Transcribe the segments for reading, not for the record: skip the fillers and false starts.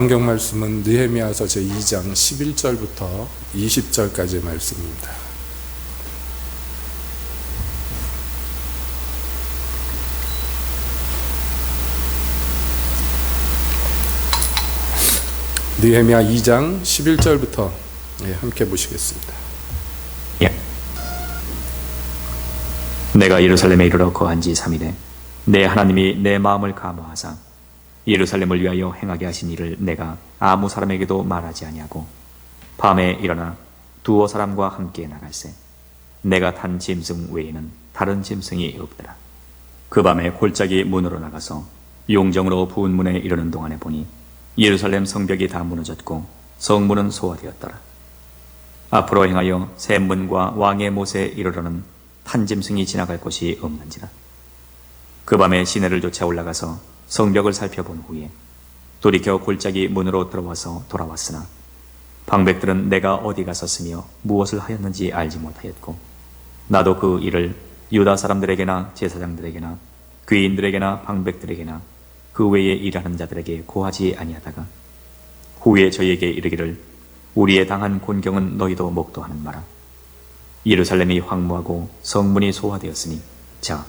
성경 말씀은 느헤미야서 제2장 11절부터 20절까지의 말씀입니다. 느헤미야 2장 11절부터 함께 보시겠습니다. 내가 예루살렘에 이르러 거한 지 3일에 내 하나님이 내 마음을 감화하사 예루살렘을 위하여 행하게 하신 일을 내가 아무 사람에게도 말하지 아니하고 밤에 일어나 두어 사람과 함께 나갈새 내가 탄 짐승 외에는 다른 짐승이 없더라. 그 밤에 골짜기 문으로 나가서 용정으로 부은 문에 이르는 동안에 보니 예루살렘 성벽이 다 무너졌고 성문은 소화되었더라. 앞으로 행하여 새 문과 왕의 못에 이르러는 탄 짐승이 지나갈 곳이 없는지라. 그 밤에 시내를 쫓아 올라가서 성벽을 살펴본 후에 돌이켜 골짜기 문으로 들어와서 돌아왔으나 방백들은 내가 어디 갔었으며 무엇을 하였는지 알지 못하였고 나도 그 일을 유다 사람들에게나 제사장들에게나 귀인들에게나 방백들에게나 그 외에 일하는 자들에게 고하지 아니하다가 후에 저희에게 이르기를 우리의 당한 곤경은 너희도 목도하는 바라. 예루살렘이 황무하고 성문이 소화되었으니 자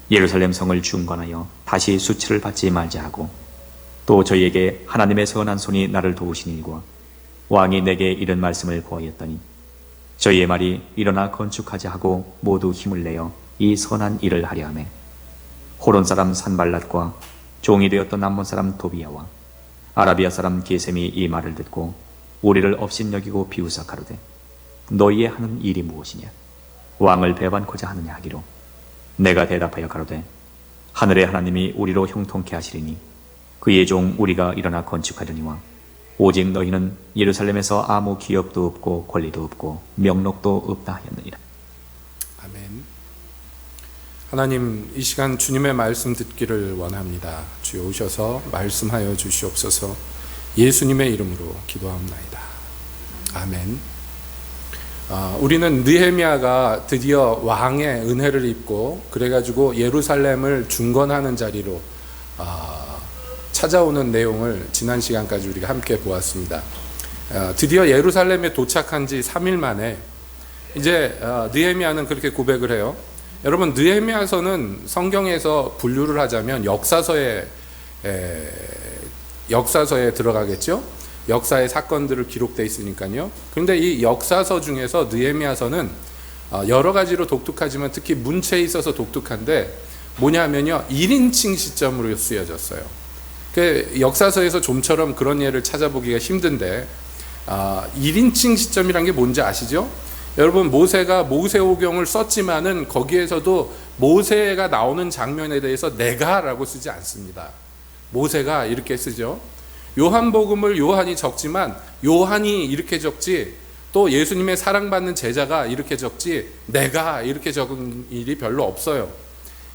예루살렘 성을 중건하여 다시 수치를 받지 말자 하고 또 저희에게 하나님의 선한 손이 나를 도우신 일과 왕이 내게 이런 말씀을 고하였더니 저희의 말이 일어나 건축하자 하고 모두 힘을 내어 이 선한 일을 하려 하매 호론 사람 산발랏과 종이 되었던 암몬 사람 도비야와 아라비아 사람 게셈이 이 말을 듣고 우리를 업신여기고 비웃어 가로되 너희의 하는 일이 무엇이냐 왕을 배반코자 하느냐 하기로 내가 대답하여 가로되 하늘의 하나님이 우리로 형통케 하시리니 그의 종 우리가 일어나 건축하려니와 오직 너희는 예루살렘에서 아무 기업도 없고 권리도 없고 명록도 없다 하였느니라. 아멘. 하나님, 이 시간 주님의 말씀 듣기를 원합니다. 주여 오셔서 말씀하여 주시옵소서. 예수님의 이름으로 기도합나이다. 아멘. 우리는 느헤미야가 드디어 왕의 은혜를 입고 그래가지고 예루살렘을 중건하는 자리로 찾아오는 내용을 지난 시간까지 우리가 함께 보았습니다. 드디어 예루살렘에 도착한 지 3일 만에 이제 느헤미야는 그렇게 고백을 해요. 여러분, 느헤미야서는 성경에서 분류를 하자면 역사서에 들어가겠죠. 역사의 사건들을 기록되어 있으니까요. 그런데 이 역사서 중에서 느헤미야서는 여러 가지로 독특하지만 특히 문체에 있어서 독특한데 뭐냐면요, 1인칭 시점으로 쓰여졌어요. 역사서에서 좀처럼 그런 예를 찾아보기가 힘든데 1인칭 시점이란 게 뭔지 아시죠? 여러분, 모세가 모세오경을 썼지만은 거기에서도 모세가 나오는 장면에 대해서 내가라고 쓰지 않습니다. 모세가 이렇게 쓰죠. 요한복음을 요한이 적지만 요한이 이렇게 적지, 또 예수님의 사랑받는 제자가 이렇게 적지 내가 이렇게 적은 일이 별로 없어요.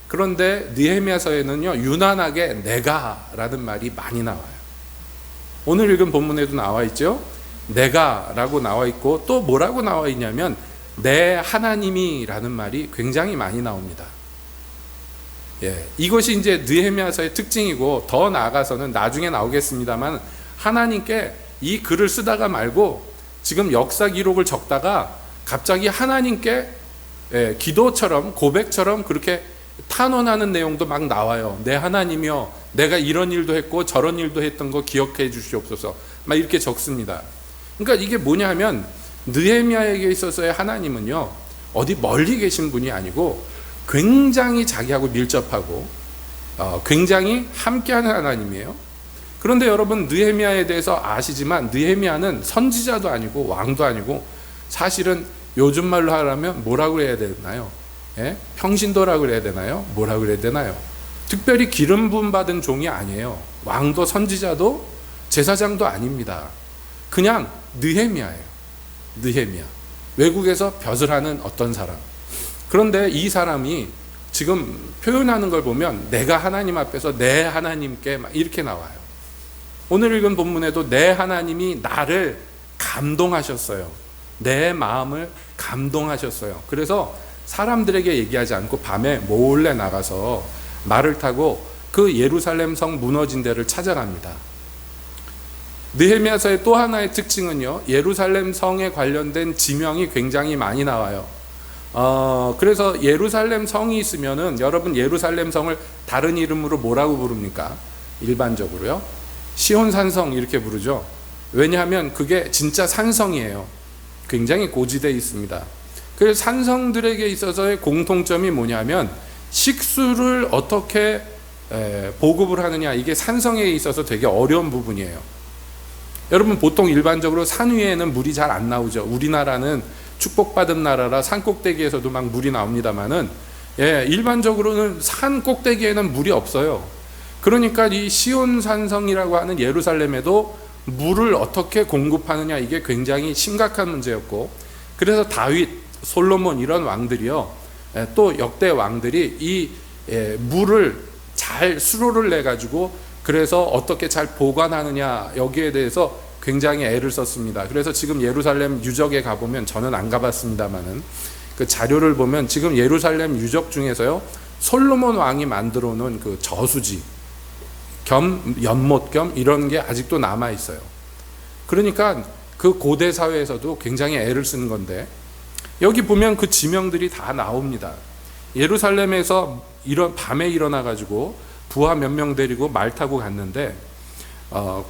그런데 느헤미야서에는요, 유난하게 내가라는 말이 많이 나와요. 오늘 읽은 본문에도 나와 있죠. 내가라고 나와 있고 또 뭐라고 나와 있냐면 내 하나님이라는 말이 굉장히 많이 나옵니다. 이것이 이제 느헤미야서의 특징이고, 더 나아가서는 나중에 나오겠습니다만 하나님께 이 글을 쓰다가 말고 지금 역사 기록을 적다가 갑자기 하나님께 기도처럼 고백처럼 그렇게 탄원하는 내용도 막 나와요. 내 하나님이여, 내가 이런 일도 했고 저런 일도 했던 거 기억해 주시옵소서, 막 이렇게 적습니다. 그러니까 이게 뭐냐면 느헤미야에게 있어서의 하나님은요, 어디 멀리 계신 분이 아니고 굉장히 자기하고 밀접하고 굉장히 함께하는 하나님이에요. 그런데 여러분, 느헤미야에 대해서 아시지만 느헤미야는 선지자도 아니고 왕도 아니고 사실은 요즘 말로 하라면 뭐라고 해야 되나요? 평신도라고 해야 되나요? 뭐라고 해야 되나요? 특별히 기름 부음 받은 종이 아니에요. 왕도 선지자도 제사장도 아닙니다. 그냥 느헤미야예요. 느헤미야, 외국에서 벼슬 하는 어떤 사람. 그런데 이 사람이 지금 표현하는 걸 보면 내가 하나님 앞에서 내 하나님께 막 이렇게 나와요. 오늘 읽은 본문에도 내 하나님이 나를 감동하셨어요. 내 마음을 감동하셨어요. 그래서 사람들에게 얘기하지 않고 밤에 몰래 나가서 말을 타고 그 예루살렘 성 무너진 데를 찾아갑니다. 느헤미야서의 또 하나의 특징은요, 예루살렘 성에 관련된 지명이 굉장히 많이 나와요. 그래서 예루살렘 성이 있으면은, 여러분 예루살렘 성을 다른 이름으로 뭐라고 부릅니까? 일반적으로요, 시온산성 이렇게 부르죠. 왜냐하면 그게 진짜 산성이에요. 굉장히 고지대에 있습니다. 그래서 산성들에게 있어서의 공통점이 뭐냐면, 식수를 어떻게 보급을 하느냐, 이게 산성에 있어서 되게 어려운 부분이에요. 여러분 보통 일반적으로 산 위에는 물이 잘 안 나오죠. 우리나라는 축복받은 나라라 산 꼭대기에서도 막 물이 나옵니다만은, 일반적으로는 산 꼭대기에는 물이 없어요. 그러니까 이 시온산성이라고 하는 예루살렘에도 물을 어떻게 공급하느냐, 이게 굉장히 심각한 문제였고, 그래서 다윗, 솔로몬 이런 왕들이요, 또 역대 왕들이 이 물을 잘 수로를 내 가지고 그래서 어떻게 잘 보관하느냐, 여기에 대해서 굉장히 애를 썼습니다. 그래서 지금 예루살렘 유적에 가보면, 저는 안 가봤습니다만은 그 자료를 보면 지금 예루살렘 유적 중에서요, 솔로몬 왕이 만들어 놓은 그 저수지 겸 연못 겸 이런 게 아직도 남아 있어요. 그러니까 그 고대 사회에서도 굉장히 애를 쓰는 건데, 여기 보면 그 지명들이 다 나옵니다. 예루살렘에서 밤에 일어나 가지고 부하 몇 명 데리고 말 타고 갔는데,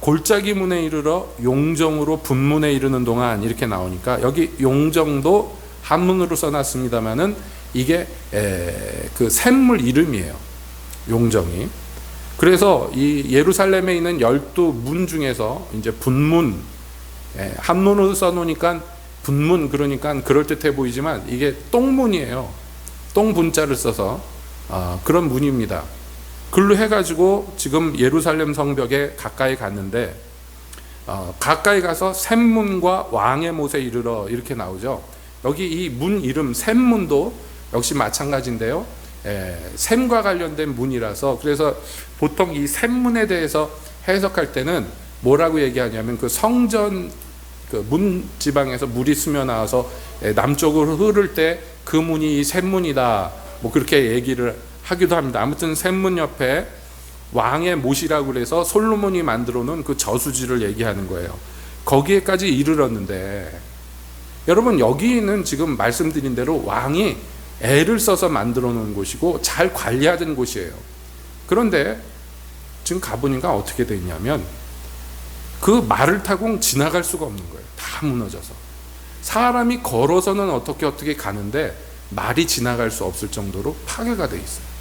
골짜기 문에 이르러 용정으로 분문에 이르는 동안 이렇게 나오니까, 여기 용정도 한문으로 써놨습니다만은 이게 그 샘물 이름이에요, 용정이. 그래서 이 예루살렘에 있는 12문 중에서 이제 분문, 한문으로 써놓으니까 분문, 그러니까 그럴듯해 보이지만 이게 똥문이에요. 똥분자를 써서 그런 문입니다. 글로 해가지고 지금 예루살렘 성벽에 가까이 갔는데, 가까이 가서 샘문과 왕의 못에 이르러 이렇게 나오죠. 여기 이 문 이름 샘문도 역시 마찬가지인데요, 샘과 관련된 문이라서, 그래서 보통 이 샘문에 대해서 해석할 때는 뭐라고 얘기하냐면, 그 성전 그 문 지방에서 물이 스며 나와서 남쪽으로 흐를 때 그 문이 이 샘문이다, 뭐 그렇게 얘기를 하기도 합니다. 아무튼 샘문 옆에 왕의 못이라고 그래서 솔로몬이 만들어 놓은 그 저수지를 얘기하는 거예요. 거기에까지 이르렀는데, 여러분 여기는 지금 말씀드린 대로 왕이 애를 써서 만들어 놓은 곳이고 잘 관리하던 곳이에요. 그런데 지금 가보니까 어떻게 돼 있냐면, 그 말을 타고 지나갈 수가 없는 거예요. 다 무너져서. 사람이 걸어서는 어떻게 가는데 말이 지나갈 수 없을 정도로 파괴가 돼 있어요.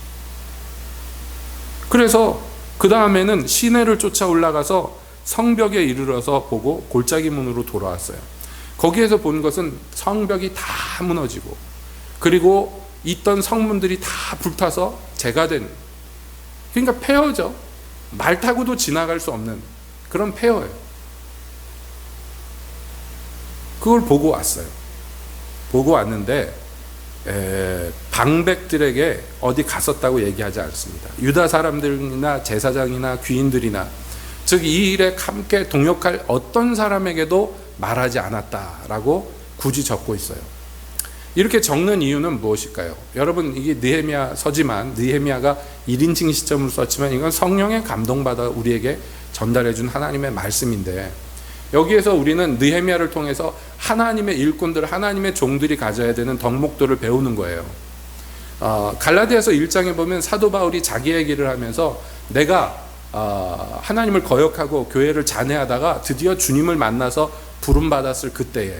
그래서 그 다음에는 시내를 쫓아 올라가서 성벽에 이르러서 보고 골짜기 문으로 돌아왔어요. 거기에서 본 것은 성벽이 다 무너지고, 그리고 있던 성문들이 다 불타서 재가 된, 그러니까 폐허죠. 말 타고도 지나갈 수 없는 그런 폐허예요. 그걸 보고 왔어요. 보고 왔는데 방백들에게 어디 갔었다고 얘기하지 않습니다. 유다 사람들이나 제사장이나 귀인들이나, 즉 이 일에 함께 동역할 어떤 사람에게도 말하지 않았다라고 굳이 적고 있어요. 이렇게 적는 이유는 무엇일까요? 여러분, 이게 느헤미야 서지만, 느헤미야가 1인칭 시점으로 썼지만 이건 성령의 감동받아 우리에게 전달해 준 하나님의 말씀인데, 여기에서 우리는 느헤미야를 통해서 하나님의 일꾼들, 하나님의 종들이 가져야 되는 덕목들을 배우는 거예요. 갈라디아서 1장에 보면 사도 바울이 자기 얘기를 하면서, 내가 하나님을 거역하고 교회를 잔해하다가 드디어 주님을 만나서 부름받았을 그때에,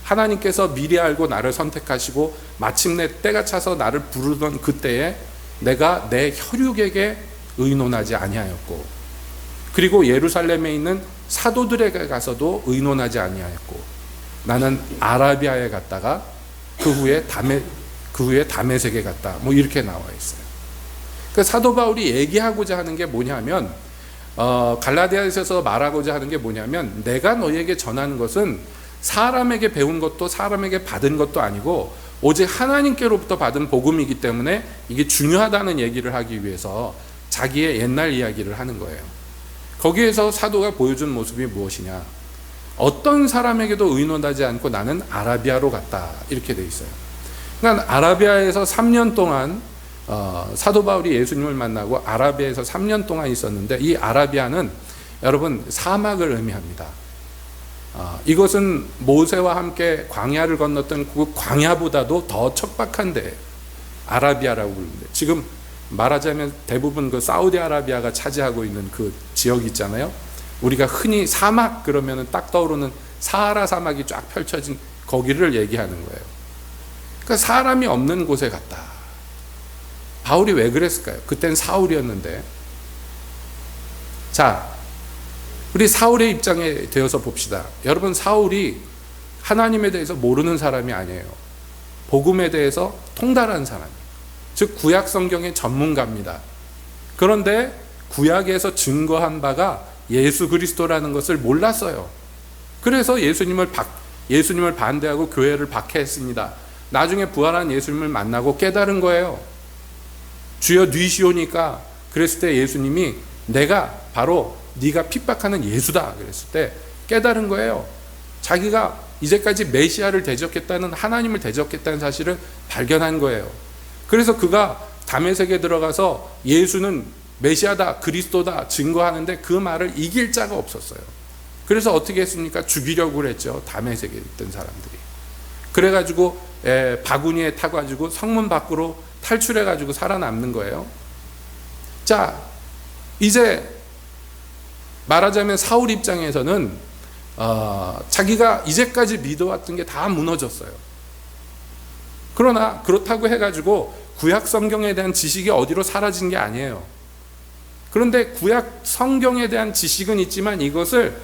하나님께서 미리 알고 나를 선택하시고 마침내 때가 차서 나를 부르던 그때에 내가 내 혈육에게 의논하지 아니하였고, 그리고 예루살렘에 있는 사도들에게 가서도 의논하지 아니하였고, 나는 아라비아에 갔다가 그 후에 다메섹에 갔다, 뭐 이렇게 나와 있어요. 그 사도 바울이 얘기하고자 하는 게 뭐냐면, 갈라디아에서 말하고자 하는 게 뭐냐면, 내가 너희에게 전하는 것은 사람에게 배운 것도 사람에게 받은 것도 아니고 오직 하나님께로부터 받은 복음이기 때문에 이게 중요하다는 얘기를 하기 위해서 자기의 옛날 이야기를 하는 거예요. 거기에서 사도가 보여준 모습이 무엇이냐, 어떤 사람에게도 의논하지 않고 나는 아라비아로 갔다, 이렇게 돼 있어요. 그러니까 아라비아에서 3년 동안 사도 바울이 예수님을 만나고 아라비아에서 3년 동안 있었는데, 이 아라비아는 여러분 사막을 의미합니다. 이것은 모세와 함께 광야를 건넜던 그 광야보다도 더 척박한데 아라비아라고 부르는데, 지금 말하자면 대부분 그 사우디아라비아가 차지하고 있는 그 지역 있잖아요. 우리가 흔히 사막 그러면은 딱 떠오르는 사하라 사막이 쫙 펼쳐진 거기를 얘기하는 거예요. 그러니까 사람이 없는 곳에 갔다. 바울이 왜 그랬을까요? 그땐 사울이었는데. 자, 우리 사울의 입장에 되어서 봅시다. 여러분, 사울이 하나님에 대해서 모르는 사람이 아니에요. 복음에 대해서 통달한 사람, 즉 구약 성경의 전문가입니다. 그런데 구약에서 증거한 바가 예수 그리스도라는 것을 몰랐어요. 그래서 예수님을 반대하고 교회를 박해했습니다. 나중에 부활한 예수님을 만나고 깨달은 거예요. 주여 뉘시오니까 그랬을 때 예수님이 내가 바로 네가 핍박하는 예수다 그랬을 때 깨달은 거예요. 자기가 이제까지 메시아를 대적했다는, 하나님을 대적했다는 사실을 발견한 거예요. 그래서 그가 다메섹에 들어가서 예수는 메시아다, 그리스도다 증거하는데 그 말을 이길 자가 없었어요. 그래서 어떻게 했습니까? 죽이려고 했죠. 다메섹에 있던 사람들이. 그래가지고 바구니에 타가지고 성문 밖으로 탈출해가지고 살아남는 거예요. 자, 이제 말하자면 사울 입장에서는 자기가 이제까지 믿어왔던 게 다 무너졌어요. 그러나 그렇다고 해가지고 구약 성경에 대한 지식이 어디로 사라진 게 아니에요. 그런데 구약 성경에 대한 지식은 있지만 이것을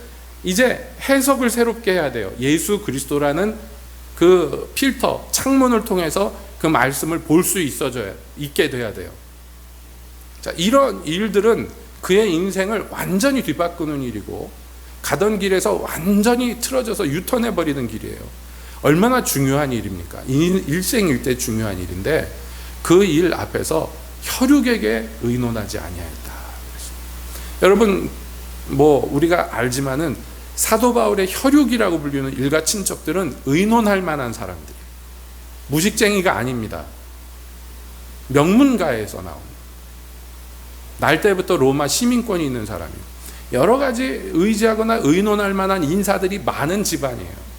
이제 해석을 새롭게 해야 돼요. 예수 그리스도라는 그 필터, 창문을 통해서 그 말씀을 볼 수 있게 돼야 돼요. 자, 이런 일들은 그의 인생을 완전히 뒤바꾸는 일이고 가던 길에서 완전히 틀어져서 유턴해버리는 길이에요. 얼마나 중요한 일입니까? 일생일대 중요한 일인데 그 일 앞에서 혈육에게 의논하지 아니하였다. 여러분, 우리가 알지만은 사도 바울의 혈육이라고 불리는 일가 친척들은 의논할 만한 사람들이에요. 무식쟁이가 아닙니다. 명문가에서 나옵니다. 날 때부터 로마 시민권이 있는 사람이에요. 여러 가지 의지하거나 의논할 만한 인사들이 많은 집안이에요.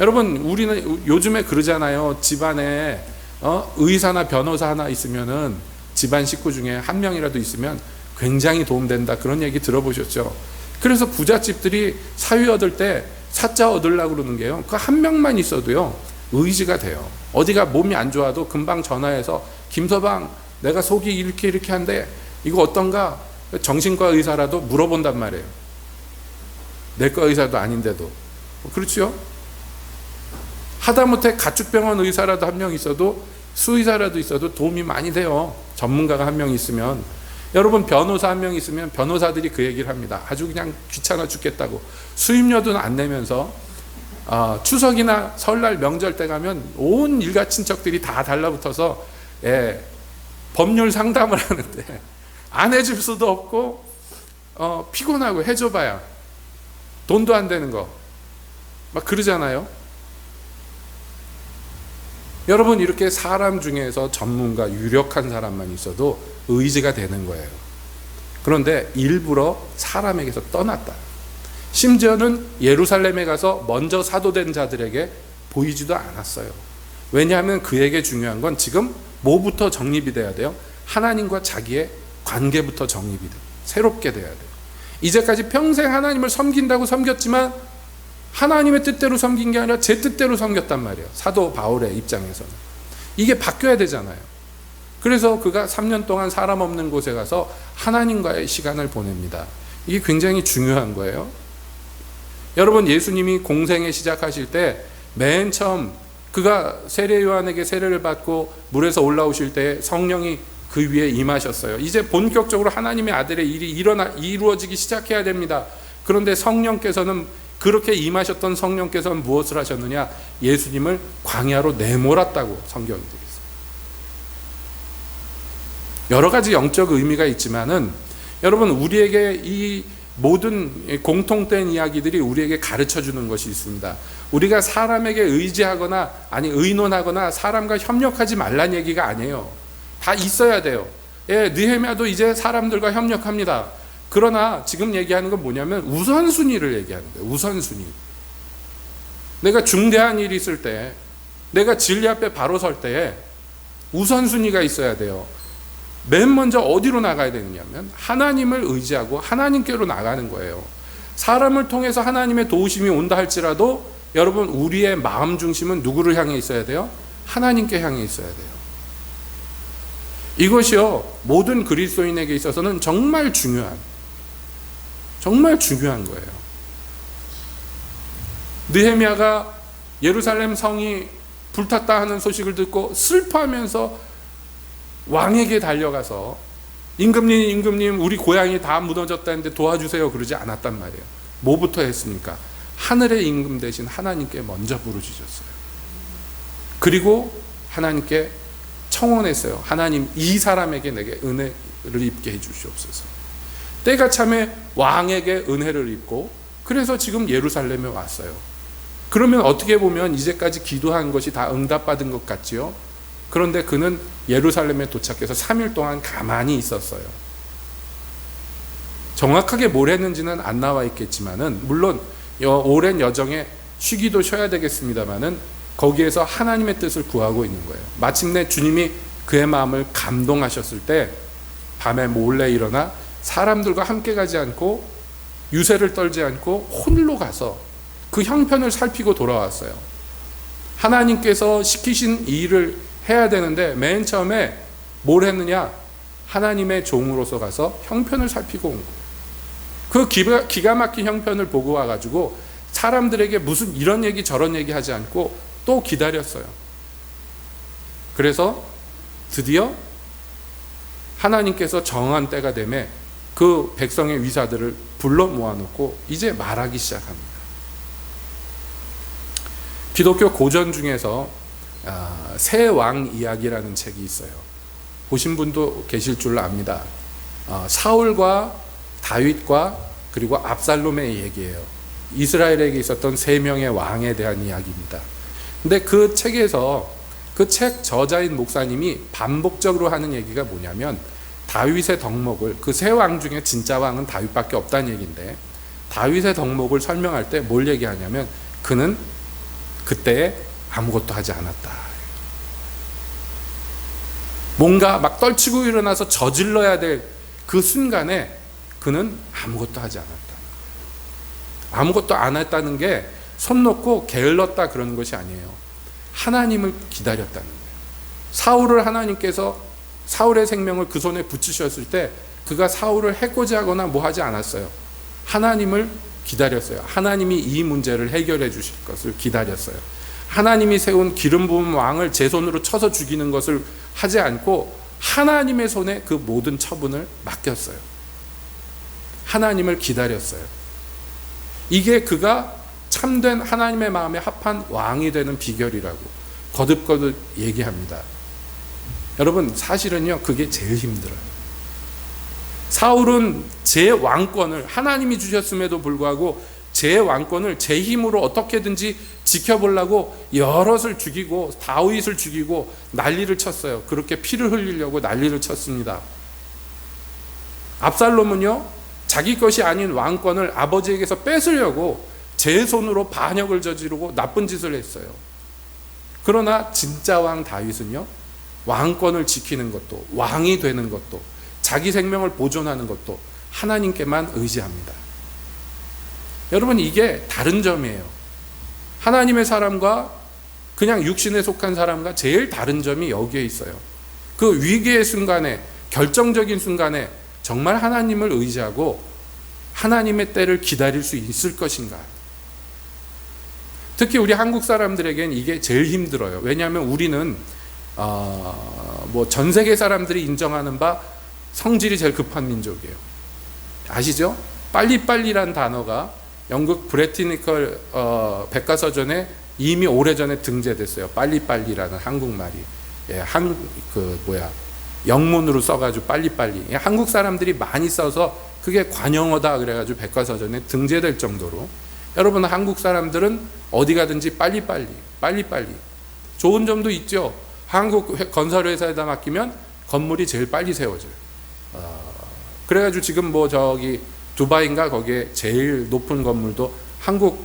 여러분, 우리는 요즘에 그러잖아요. 집안에 의사나 변호사 하나 있으면은 집안 식구 중에 한 명이라도 있으면 굉장히 도움된다, 그런 얘기 들어보셨죠? 그래서 부잣집들이 사위 얻을 때 사자 얻으려고 그러는 게요, 그 한 명만 있어도요 의지가 돼요. 어디가 몸이 안 좋아도 금방 전화해서 김서방, 내가 속이 이렇게 한데 이거 어떤가? 정신과 의사라도 물어본단 말이에요. 내과 의사도 아닌데도. 그렇죠? 하다못해 가축병원 의사라도 한 명 있어도, 수의사라도 있어도 도움이 많이 돼요. 전문가가 한 명 있으면. 여러분, 변호사 한 명 있으면 변호사들이 그 얘기를 합니다. 아주 그냥 귀찮아 죽겠다고 수임료도 안 내면서 추석이나 설날 명절 때 가면 온 일가 친척들이 다 달라붙어서 법률 상담을 하는데 안 해줄 수도 없고 피곤하고 해줘봐야 돈도 안 되는 거 막 그러잖아요. 여러분, 이렇게 사람 중에서 전문가, 유력한 사람만 있어도 의지가 되는 거예요. 그런데 일부러 사람에게서 떠났다. 심지어는 예루살렘에 가서 먼저 사도된 자들에게 보이지도 않았어요. 왜냐하면 그에게 중요한 건 지금 뭐부터 정립이 돼야 돼요? 하나님과 자기의 관계부터 정립이 돼요. 새롭게 돼야 돼요. 이제까지 평생 하나님을 섬긴다고 섬겼지만 하나님의 뜻대로 섬긴 게 아니라 제 뜻대로 섬겼단 말이에요. 사도 바울의 입장에서는. 이게 바뀌어야 되잖아요. 그래서 그가 3년 동안 사람 없는 곳에 가서 하나님과의 시간을 보냅니다. 이게 굉장히 중요한 거예요. 여러분, 예수님이 공생에 시작하실 때 맨 처음 그가 세례 요한에게 세례를 받고 물에서 올라오실 때 성령이 그 위에 임하셨어요. 이제 본격적으로 하나님의 아들의 일이 이루어지기 시작해야 됩니다. 그런데 성령께서는, 그렇게 임하셨던 성령께서는 무엇을 하셨느냐? 예수님을 광야로 내몰았다고 성경이 되어 있어요. 여러 가지 영적 의미가 있지만은 여러분, 우리에게 이 모든 공통된 이야기들이 우리에게 가르쳐 주는 것이 있습니다. 우리가 사람에게 의지하거나 의논하거나 사람과 협력하지 말란 얘기가 아니에요. 다 있어야 돼요. 느헤미야도 이제 사람들과 협력합니다. 그러나 지금 얘기하는 건 뭐냐면 우선순위를 얘기하는 거예요. 우선순위. 내가 중대한 일이 있을 때, 내가 진리 앞에 바로 설 때에 우선순위가 있어야 돼요. 맨 먼저 어디로 나가야 되느냐면 하나님을 의지하고 하나님께로 나가는 거예요. 사람을 통해서 하나님의 도우심이 온다 할지라도 여러분, 우리의 마음 중심은 누구를 향해 있어야 돼요? 하나님께 향해 있어야 돼요. 이것이요, 모든 그리스도인에게 있어서는 정말 중요한 거예요. 느헤미야가 예루살렘 성이 불탔다 하는 소식을 듣고 슬퍼하면서 왕에게 달려가서 임금님 우리 고향이 다 무너졌다는데 도와주세요 그러지 않았단 말이에요. 뭐부터 했습니까? 하늘의 임금 대신 하나님께 먼저 부르짖었어요. 그리고 하나님께 청원했어요. 하나님, 이 사람에게 내게 은혜를 입게 해주시옵소서. 때가 참에 왕에게 은혜를 입고 그래서 지금 예루살렘에 왔어요. 그러면 어떻게 보면 이제까지 기도한 것이 다 응답받은 것 같지요? 그런데 그는 예루살렘에 도착해서 3일 동안 가만히 있었어요. 정확하게 뭘 했는지는 안 나와 있겠지만은, 물론 오랜 여정에 쉬기도 쉬어야 되겠습니다만은 거기에서 하나님의 뜻을 구하고 있는 거예요. 마침내 주님이 그의 마음을 감동하셨을 때 밤에 몰래 일어나 사람들과 함께 가지 않고 유세를 떨지 않고 홀로 가서 그 형편을 살피고 돌아왔어요. 하나님께서 시키신 이 일을 해야 되는데 맨 처음에 뭘 했느냐? 하나님의 종으로서 가서 형편을 살피고 온 거예요. 그 기가 막힌 형편을 보고 와가지고 사람들에게 무슨 이런 얘기 저런 얘기 하지 않고 또 기다렸어요. 그래서 드디어 하나님께서 정한 때가 되매 그 백성의 위사들을 불러 모아놓고 이제 말하기 시작합니다. 기독교 고전 중에서 새 왕 이야기라는 책이 있어요. 보신 분도 계실 줄 압니다. 사울과 다윗과 그리고 압살롬의 얘기예요. 이스라엘에게 있었던 3명의 왕에 대한 이야기입니다. 근데 그 책에서 그 책 저자인 목사님이 반복적으로 하는 얘기가 뭐냐면 다윗의 덕목을, 그 세 왕 중에 진짜 왕은 다윗밖에 없다는 얘기인데 다윗의 덕목을 설명할 때 뭘 얘기하냐면 그는 그때에 아무것도 하지 않았다. 뭔가 막 떨치고 일어나서 저질러야 될 그 순간에 그는 아무것도 하지 않았다. 아무것도 안 했다는 게 손 놓고 게을렀다 그러는 것이 아니에요. 하나님을 기다렸다는 거예요. 사울을 하나님께서 사울의 생명을 그 손에 붙이셨을 때 그가 사울을 해코지 하거나 뭐 하지 않았어요. 하나님을 기다렸어요. 하나님이 이 문제를 해결해 주실 것을 기다렸어요. 하나님이 세운 기름 부은 왕을 제 손으로 쳐서 죽이는 것을 하지 않고 하나님의 손에 그 모든 처분을 맡겼어요. 하나님을 기다렸어요. 이게 그가 참된 하나님의 마음에 합한 왕이 되는 비결이라고 거듭거듭 얘기합니다. 여러분, 사실은요, 그게 제일 힘들어요. 사울은 제 왕권을 하나님이 주셨음에도 불구하고 제 왕권을 제 힘으로 어떻게든지 지켜보려고 여럿을 죽이고 다윗을 죽이고 난리를 쳤어요. 그렇게 피를 흘리려고 난리를 쳤습니다. 압살롬은요, 자기 것이 아닌 왕권을 아버지에게서 뺏으려고 제 손으로 반역을 저지르고 나쁜 짓을 했어요. 그러나 진짜 왕 다윗은요, 왕권을 지키는 것도, 왕이 되는 것도, 자기 생명을 보존하는 것도 하나님께만 의지합니다. 여러분, 이게 다른 점이에요. 하나님의 사람과 그냥 육신에 속한 사람과 제일 다른 점이 여기에 있어요. 그 위기의 순간에, 결정적인 순간에 정말 하나님을 의지하고 하나님의 때를 기다릴 수 있을 것인가. 특히 우리 한국 사람들에겐 이게 제일 힘들어요. 왜냐하면 우리는 뭐 전 세계 사람들이 인정하는 바 성질이 제일 급한 민족이에요. 아시죠? 빨리빨리란 단어가 영국 브레티니컬 백과사전에 이미 오래전에 등재됐어요. 빨리빨리라는 한국말이. 영문으로 써가지고 빨리빨리. 한국 사람들이 많이 써서 그게 관영어다 그래가지고 백과사전에 등재될 정도로. 여러분, 한국 사람들은 어디 가든지 빨리빨리. 좋은 점도 있죠. 한국 건설회사에다 맡기면 건물이 제일 빨리 세워져요. 그래가지고 지금 뭐 저기 두바이인가 거기에 제일 높은 건물도 한국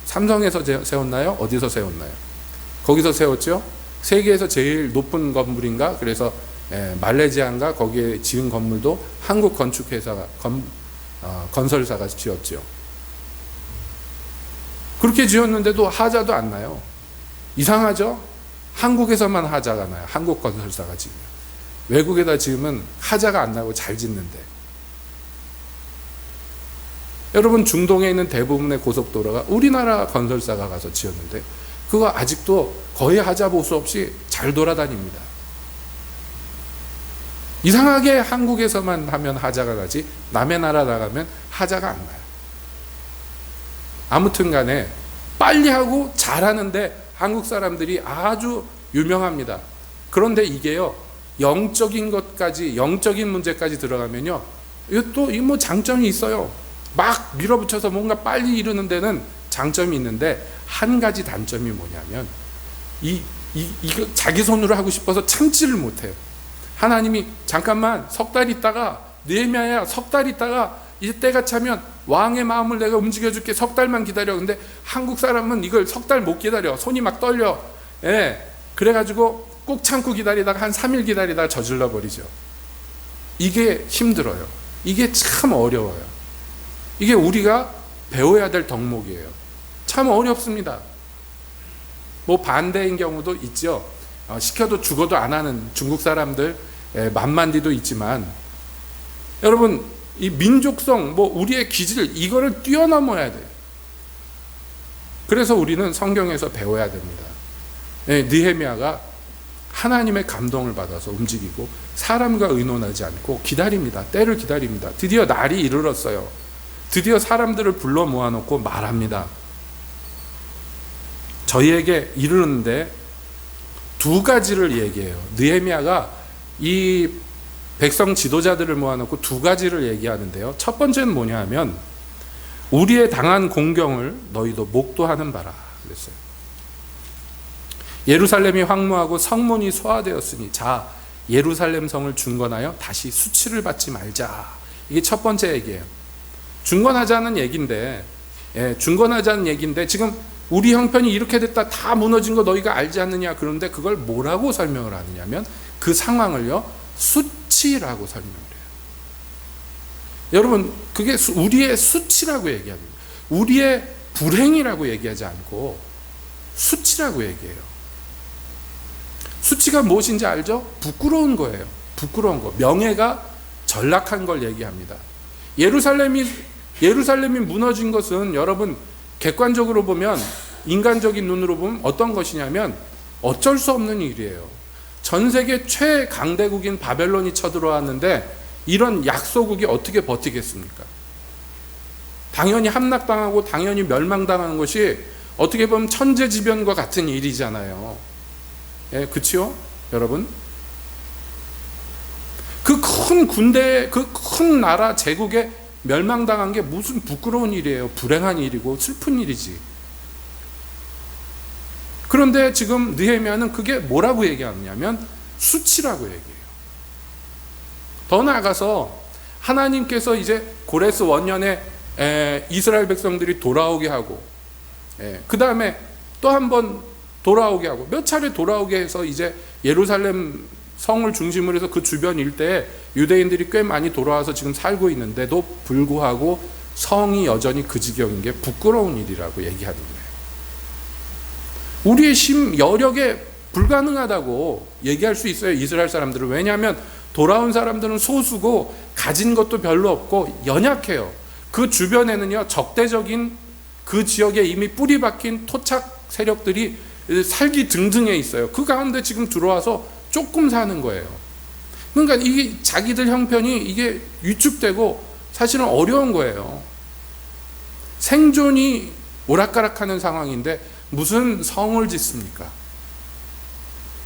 삼성에서 세웠나요? 어디서 세웠나요? 거기서 세웠죠. 세계에서 제일 높은 건물인가? 그래서 말레이시아인가 거기에 지은 건물도 한국 건축회사가 건설사가 지었죠. 그렇게 지었는데도 하자도 안 나요. 이상하죠? 한국에서만 하자가 나요. 한국 건설사가 지으면. 외국에다 지으면 하자가 안 나고 잘 짓는데. 여러분, 중동에 있는 대부분의 고속도로가 우리나라 건설사가 가서 지었는데 그거 아직도 거의 하자 보수 없이 잘 돌아다닙니다. 이상하게 한국에서만 하면 하자가 나지 남의 나라 나가면 하자가 안 나요. 아무튼 간에 빨리 하고 잘하는데 한국 사람들이 아주 유명합니다. 그런데 이게요, 영적인 것까지, 영적인 문제까지 들어가면요, 이것도 뭐 장점이 있어요. 막 밀어붙여서 뭔가 빨리 이루는 데는 장점이 있는데 한 가지 단점이 뭐냐면 이거 자기 손으로 하고 싶어서 참지를 못해요. 하나님이 잠깐만 석 달 있다가, 느헤미야야 석 달 있다가 이제 때가 차면 왕의 마음을 내가 움직여줄게, 석 달만 기다려. 근데 한국 사람은 이걸 석 달 못 기다려. 손이 막 떨려. 그래가지고 꾹 참고 기다리다가 한 3일 기다리다가 저질러 버리죠. 이게 힘들어요. 이게 참 어려워요. 이게 우리가 배워야 될 덕목이에요. 참 어렵습니다. 뭐 반대인 경우도 있죠. 시켜도 죽어도 안 하는 중국 사람들 만만디도 있지만, 여러분, 이 민족성, 뭐 우리의 기질, 이거를 뛰어넘어야 돼요. 그래서 우리는 성경에서 배워야 됩니다. 느헤미야가 하나님의 감동을 받아서 움직이고 사람과 의논하지 않고 기다립니다. 때를 기다립니다. 드디어 날이 이르렀어요. 드디어 사람들을 불러 모아놓고 말합니다. 저희에게 이르는데 두 가지를 얘기해요. 느헤미야가 이 백성 지도자들을 모아놓고 두 가지를 얘기하는데요. 첫 번째는 뭐냐 하면, 우리의 당한 공경을 너희도 목도하는 바라 그랬어요. 예루살렘이 황무하고 성문이 소화되었으니 자, 예루살렘 성을 중건하여 다시 수치를 받지 말자. 이게 첫 번째 얘기예요. 중건하자는 얘기인데, 중건하자는 얘기인데 지금 우리 형편이 이렇게 됐다, 다 무너진 거 너희가 알지 않느냐. 그런데 그걸 뭐라고 설명을 하느냐면 그 상황을요, 수치라고 설명을 해요. 여러분, 그게 우리의 수치라고 얘기합니다. 우리의 불행이라고 얘기하지 않고 수치라고 얘기해요. 수치가 무엇인지 알죠? 부끄러운 거예요. 부끄러운 거. 명예가 전락한 걸 얘기합니다. 예루살렘이 무너진 것은 여러분, 객관적으로 보면, 인간적인 눈으로 보면 어떤 것이냐면 어쩔 수 없는 일이에요. 전 세계 최강대국인 바벨론이 쳐들어왔는데 이런 약소국이 어떻게 버티겠습니까? 당연히 함락당하고 당연히 멸망당하는 것이 어떻게 보면 천재지변과 같은 일이잖아요. 그치요? 여러분? 그 큰 군대, 그 큰 나라 제국에 멸망당한 게 무슨 부끄러운 일이에요. 불행한 일이고 슬픈 일이지. 그런데 지금 느헤미야는 그게 뭐라고 얘기하느냐면 수치라고 얘기해요. 더 나아가서 하나님께서 이제 고레스 원년에 이스라엘 백성들이 돌아오게 하고, 그 다음에 또 한 번 돌아오게 하고, 몇 차례 돌아오게 해서 이제 예루살렘 성을 중심으로 해서 그 주변 일대에 유대인들이 꽤 많이 돌아와서 지금 살고 있는데도 불구하고 성이 여전히 그 지경인 게 부끄러운 일이라고 얘기하는 거예요. 우리의 여력에 불가능하다고 얘기할 수 있어요, 이스라엘 사람들은. 왜냐하면 돌아온 사람들은 소수고 가진 것도 별로 없고 연약해요. 그 주변에는요, 적대적인 그 지역에 이미 뿌리 박힌 토착 세력들이 살기 등등해 있어요. 그 가운데 지금 들어와서 조금 사는 거예요. 그러니까 이게 자기들 형편이 이게 위축되고 사실은 어려운 거예요. 생존이 오락가락하는 상황인데 무슨 성을 짓습니까?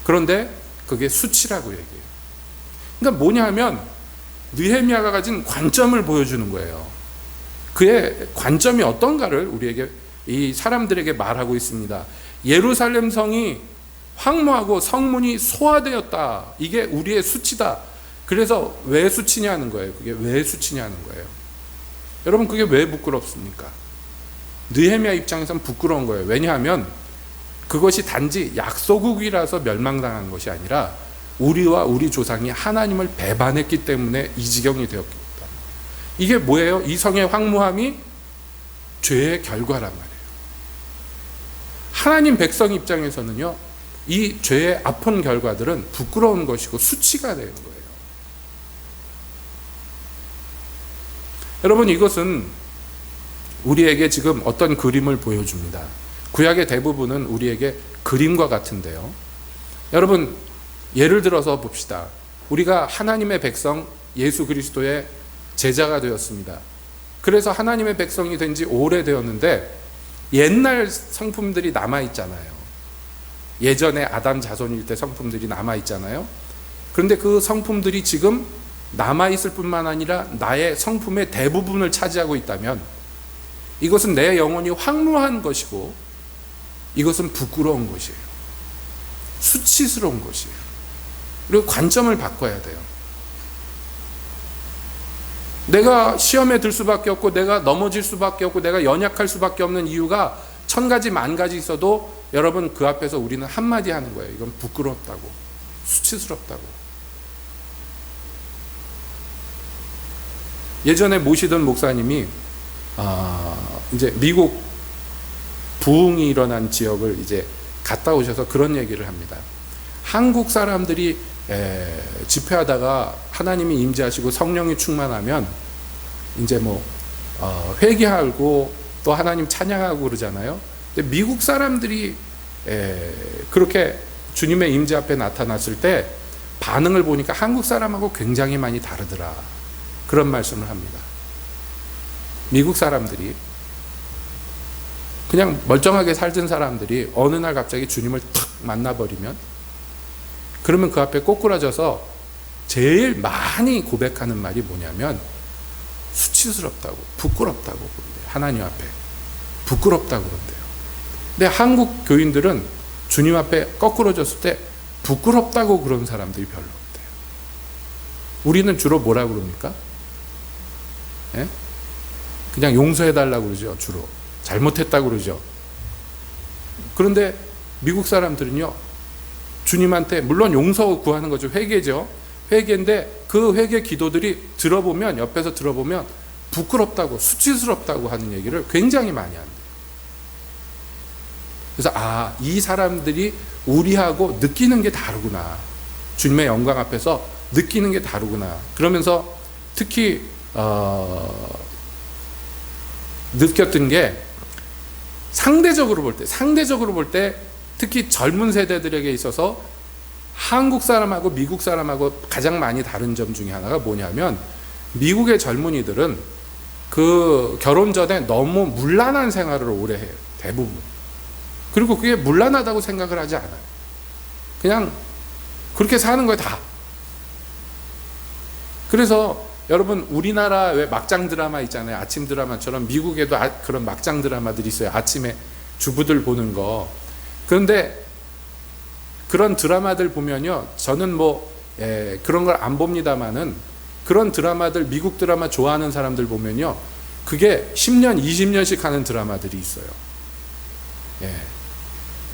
그런데 그게 수치라고 얘기해요. 그러니까 뭐냐 하면 느헤미야가 가진 관점을 보여주는 거예요. 그의 관점이 어떤가를 우리에게, 이 사람들에게 말하고 있습니다. 예루살렘 성이 황무하고 성문이 소화되었다. 이게 우리의 수치다. 그래서 왜 수치냐는 거예요. 그게 왜 수치냐는 거예요. 여러분, 그게 왜 부끄럽습니까? 느헤미야 입장에선 부끄러운 거예요. 왜냐하면 그것이 단지 약소국이라서 멸망당한 것이 아니라 우리와 우리 조상이 하나님을 배반했기 때문에 이 지경이 되었기 때문에. 이게 뭐예요? 이 성의 황무함이 죄의 결과란 말이에요. 하나님 백성 입장에서는요, 이 죄의 아픈 결과들은 부끄러운 것이고 수치가 되는 거예요. 여러분, 이것은 우리에게 지금 어떤 그림을 보여줍니다. 구약의 대부분은 우리에게 그림과 같은데요. 여러분, 예를 들어서 봅시다. 우리가 하나님의 백성 예수 그리스도의 제자가 되었습니다. 그래서 하나님의 백성이 된 지 오래되었는데 옛날 성품들이 남아있잖아요. 예전에 아담 자손일 때 성품들이 남아있잖아요. 그런데 그 성품들이 지금 남아있을 뿐만 아니라 나의 성품의 대부분을 차지하고 있다면 이것은 내 영혼이 황무한 것이고 이것은 부끄러운 것이에요. 수치스러운 것이에요. 그리고 관점을 바꿔야 돼요. 내가 시험에 들 수밖에 없고 내가 넘어질 수밖에 없고 내가 연약할 수밖에 없는 이유가 1000가지 만가지 있어도 여러분, 그 앞에서 우리는 한마디 하는 거예요. 이건 부끄럽다고, 수치스럽다고. 예전에 모시던 목사님이 이제 미국 부흥이 일어난 지역을 이제 갔다 오셔서 그런 얘기를 합니다. 한국 사람들이 집회하다가 하나님이 임재하시고 성령이 충만하면 이제 회개하고 또 하나님 찬양하고 그러잖아요. 근데 미국 사람들이 그렇게 주님의 임재 앞에 나타났을 때 반응을 보니까 한국 사람하고 굉장히 많이 다르더라. 그런 말씀을 합니다. 미국 사람들이 그냥 멀쩡하게 살던 사람들이 어느 날 갑자기 주님을 탁 만나버리면 그러면 그 앞에 꼬꾸라져서 제일 많이 고백하는 말이 뭐냐면 수치스럽다고, 부끄럽다고 그런대요. 하나님 앞에 부끄럽다고 그런대요. 근데 한국 교인들은 주님 앞에 거꾸로졌을 때 부끄럽다고 그런 사람들이 별로 없대요. 우리는 주로 뭐라 그럽니까? 예? 그냥 용서해달라고 그러죠. 주로 잘못했다고 그러죠. 그런데 미국 사람들은요, 주님한테 물론 용서 구하는 거죠. 회개죠. 회개인데 그 회개 기도들이 들어보면, 옆에서 들어보면 부끄럽다고, 수치스럽다고 하는 얘기를 굉장히 많이 한대요. 그래서 이 사람들이 우리하고 느끼는 게 다르구나. 주님의 영광 앞에서 느끼는 게 다르구나. 그러면서 특히 느꼈던 게 상대적으로 볼 때 특히 젊은 세대들에게 있어서 한국 사람하고 미국 사람하고 가장 많이 다른 점 중에 하나가 뭐냐면, 미국의 젊은이들은 그 결혼 전에 너무 문란한 생활을 오래 해요. 대부분. 그리고 그게 문란하다고 생각을 하지 않아요. 그냥 그렇게 사는 거예요, 다. 그래서 여러분, 우리나라 왜 막장 드라마 있잖아요. 아침 드라마처럼 미국에도 그런 막장 드라마들이 있어요. 아침에 주부들 보는 거. 그런데 그런 드라마들 보면요, 저는 그런 걸 안 봅니다만은 그런 드라마들, 미국 드라마 좋아하는 사람들 보면요, 그게 10년, 20년씩 하는 드라마들이 있어요.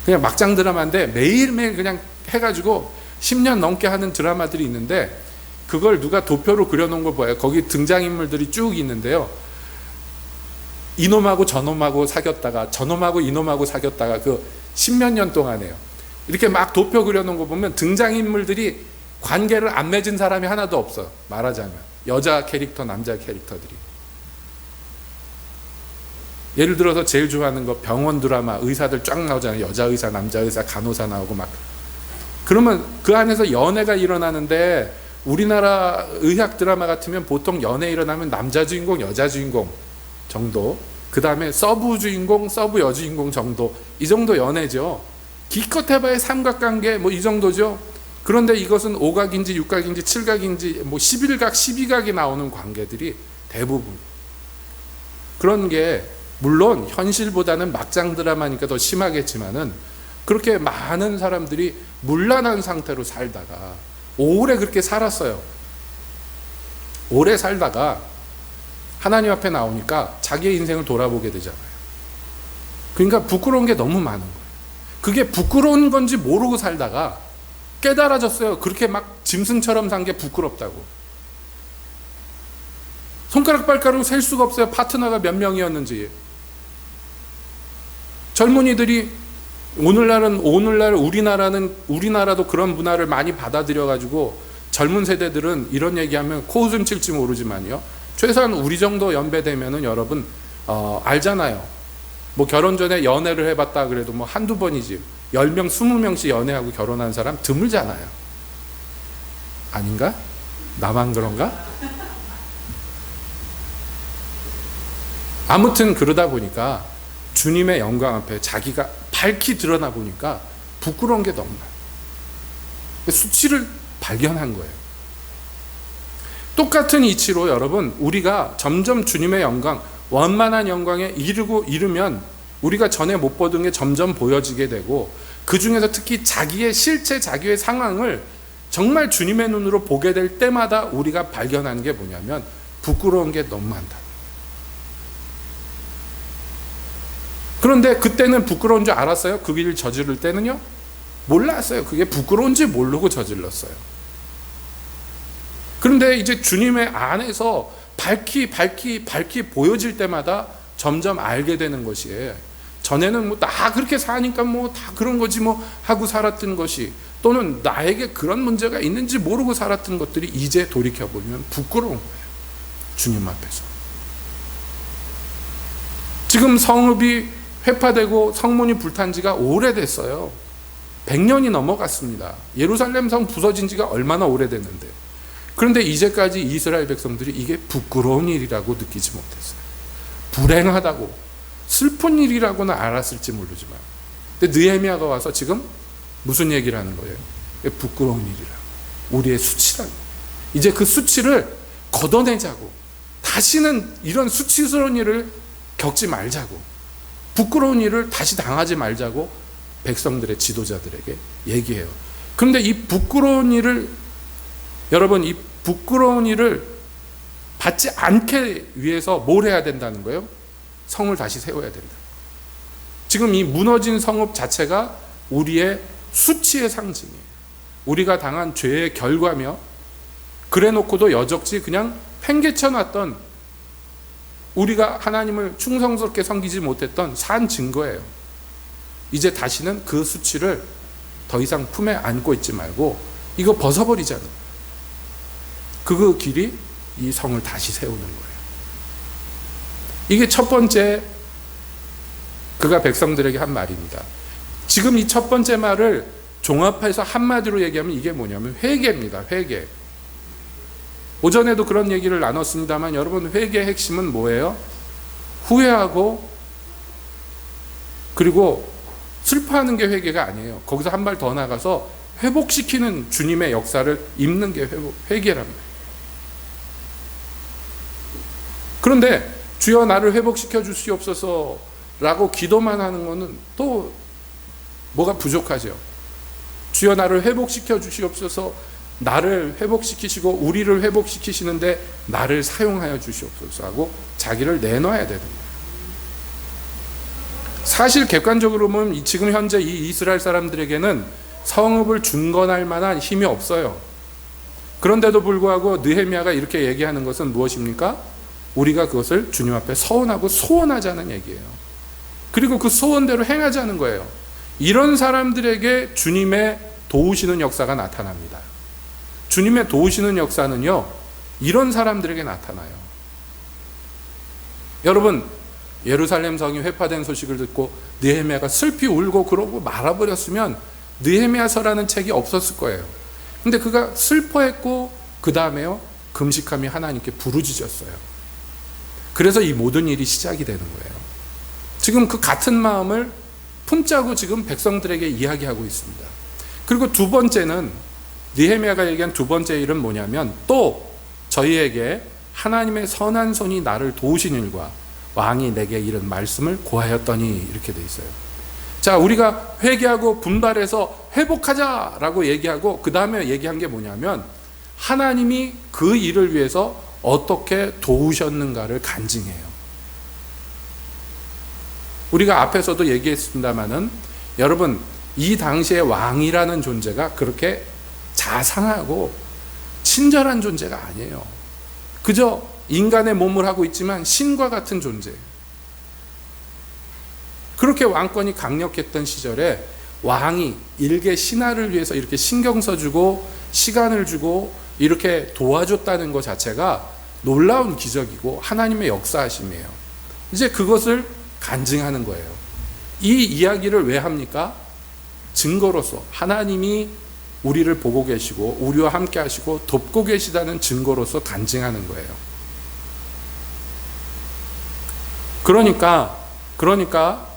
그냥 막장 드라마인데 매일매일 그냥 해가지고 10년 넘게 하는 드라마들이 있는데, 그걸 누가 도표로 그려놓은 걸 봐요. 거기 등장인물들이 쭉 있는데요, 이놈하고 저놈하고 사귀었다가 저놈하고 이놈하고 사귀었다가 그 10몇 년 동안에요. 이렇게 막 도표 그려놓은 거 보면 등장인물들이 관계를 안 맺은 사람이 하나도 없어. 말하자면 여자 캐릭터, 남자 캐릭터들이. 예를 들어서 제일 좋아하는 거 병원 드라마, 의사들 쫙 나오잖아요. 여자 의사, 남자 의사, 간호사 나오고 막. 그러면 그 안에서 연애가 일어나는데, 우리나라 의학 드라마 같으면 보통 연애 일어나면 남자 주인공, 여자 주인공 정도, 그 다음에 서브 주인공, 서브 여주인공 정도, 이 정도 연애죠. 기껏 해봐야 삼각관계 이 정도죠. 그런데 이것은 5각인지 6각인지 7각인지 11각, 12각이 나오는 관계들이 대부분. 그런 게 물론 현실보다는 막장 드라마니까 더 심하겠지만은, 그렇게 많은 사람들이 문란한 상태로 살다가 오래 그렇게 살았어요. 오래 살다가 하나님 앞에 나오니까 자기의 인생을 돌아보게 되잖아요. 그러니까 부끄러운 게 너무 많은 거예요. 그게 부끄러운 건지 모르고 살다가 깨달아졌어요. 그렇게 막 짐승처럼 산 게 부끄럽다고. 손가락 발가락으로 셀 수가 없어요. 파트너가 몇 명이었는지. 젊은이들이 오늘날 우리나라도 그런 문화를 많이 받아들여가지고 젊은 세대들은 이런 얘기하면 코웃음 칠지 모르지만요. 최소한 우리 정도 연배 되면은 여러분 알잖아요. 뭐 결혼 전에 연애를 해봤다 그래도 뭐 한두 번이지 10명, 20명씩 연애하고 결혼한 사람 드물잖아요. 아닌가? 나만 그런가? 아무튼 그러다 보니까 주님의 영광 앞에 자기가 밝히 드러나 보니까 부끄러운 게 너무 많아요. 수치를 발견한 거예요. 똑같은 이치로 여러분, 우리가 점점 주님의 영광, 원만한 영광에 이르면 우리가 전에 못 보던 게 점점 보여지게 되고, 그 중에서 특히 자기의 실체, 자기의 상황을 정말 주님의 눈으로 보게 될 때마다 우리가 발견하는 게 뭐냐면 부끄러운 게 너무 많다. 그런데 그때는 부끄러운 줄 알았어요? 그 일 저지를 때는요? 몰랐어요. 그게 부끄러운지 모르고 저질렀어요. 그런데 이제 주님의 안에서 밝히 보여질 때마다 점점 알게 되는 것이에요. 전에는 뭐 나 그렇게 사니까 뭐 다 그런 거지 뭐 하고 살았던 것이, 또는 나에게 그런 문제가 있는지 모르고 살았던 것들이 이제 돌이켜보면 부끄러운 거예요. 주님 앞에서. 지금 성읍이 회파되고 성문이 불탄 지가 오래됐어요. 100년이 넘어갔습니다. 예루살렘 성 부서진 지가 얼마나 오래됐는데. 그런데 이제까지 이스라엘 백성들이 이게 부끄러운 일이라고 느끼지 못했어요. 불행하다고, 슬픈 일이라고는 알았을지 모르지만. 근데 느헤미야가 와서 지금 무슨 얘기를 하는 거예요? 부끄러운 일이라고. 우리의 수치라고. 이제 그 수치를 걷어내자고. 다시는 이런 수치스러운 일을 겪지 말자고. 부끄러운 일을 다시 당하지 말자고 백성들의 지도자들에게 얘기해요. 그런데 이 부끄러운 일을, 여러분, 이 부끄러운 일을 받지 않게 위해서 뭘 해야 된다는 거예요? 성을 다시 세워야 된다. 지금 이 무너진 성읍 자체가 우리의 수치의 상징이에요. 우리가 당한 죄의 결과며, 그래 놓고도 여적지 그냥 팽개쳐놨던, 우리가 하나님을 충성스럽게 섬기지 못했던 산 증거예요. 이제 다시는 그 수치를 더 이상 품에 안고 있지 말고 이거 벗어버리자는, 그 길이 이 성을 다시 세우는 거예요. 이게 첫 번째 그가 백성들에게 한 말입니다. 지금 이 첫 번째 말을 종합해서 한마디로 얘기하면 이게 뭐냐면 회개입니다. 회개. 오전에도 그런 얘기를 나눴습니다만, 여러분, 회개의 핵심은 뭐예요? 후회하고 그리고 슬퍼하는 게 회개가 아니에요. 거기서 한 발 더 나가서 회복시키는 주님의 역사를 입는 게 회개랍니다. 그런데 주여 나를 회복시켜 주시옵소서 라고 기도만 하는 것은 또 뭐가 부족하죠. 주여 나를 회복시켜 주시옵소서, 나를 회복시키시고 우리를 회복시키시는데 나를 사용하여 주시옵소서 하고 자기를 내놔야 되는 거예요. 사실 객관적으로 보면 지금 현재 이 이스라엘 사람들에게는 성읍을 중건할 만한 힘이 없어요. 그런데도 불구하고 느헤미야가 이렇게 얘기하는 것은 무엇입니까? 우리가 그것을 주님 앞에 서원하고 소원하자는 얘기예요. 그리고 그 소원대로 행하자는 거예요. 이런 사람들에게 주님의 도우시는 역사가 나타납니다. 주님의 도우시는 역사는요, 이런 사람들에게 나타나요. 여러분, 예루살렘 성이 회파된 소식을 듣고 느헤미야가 슬피 울고 그러고 말아버렸으면 느헤미야서라는 책이 없었을 거예요. 근데 그가 슬퍼했고 그 다음에요, 금식하며 하나님께 부르짖었어요. 그래서 이 모든 일이 시작이 되는 거예요. 지금 그 같은 마음을 품자고 지금 백성들에게 이야기하고 있습니다. 그리고 두 번째는, 느헤미야가 얘기한 두 번째 일은 뭐냐면, 또 저희에게 하나님의 선한 손이 나를 도우신 일과 왕이 내게 이른 말씀을 고하였더니, 이렇게 돼 있어요. 자, 우리가 회개하고 분발해서 회복하자라고 얘기하고 그 다음에 얘기한 게 뭐냐면, 하나님이 그 일을 위해서 어떻게 도우셨는가를 간증해요. 우리가 앞에서도 얘기했습니다마는 여러분, 이 당시의 왕이라는 존재가 그렇게 자상하고 친절한 존재가 아니에요. 그저 인간의 몸을 하고 있지만 신과 같은 존재예요. 그렇게 왕권이 강력했던 시절에 왕이 일개 신하를 위해서 이렇게 신경 써주고 시간을 주고 이렇게 도와줬다는 것 자체가 놀라운 기적이고 하나님의 역사하심이에요. 이제 그것을 간증하는 거예요. 이 이야기를 왜 합니까? 증거로서, 하나님이 우리를 보고 계시고 우리와 함께 하시고 돕고 계시다는 증거로서 간증하는 거예요. 그러니까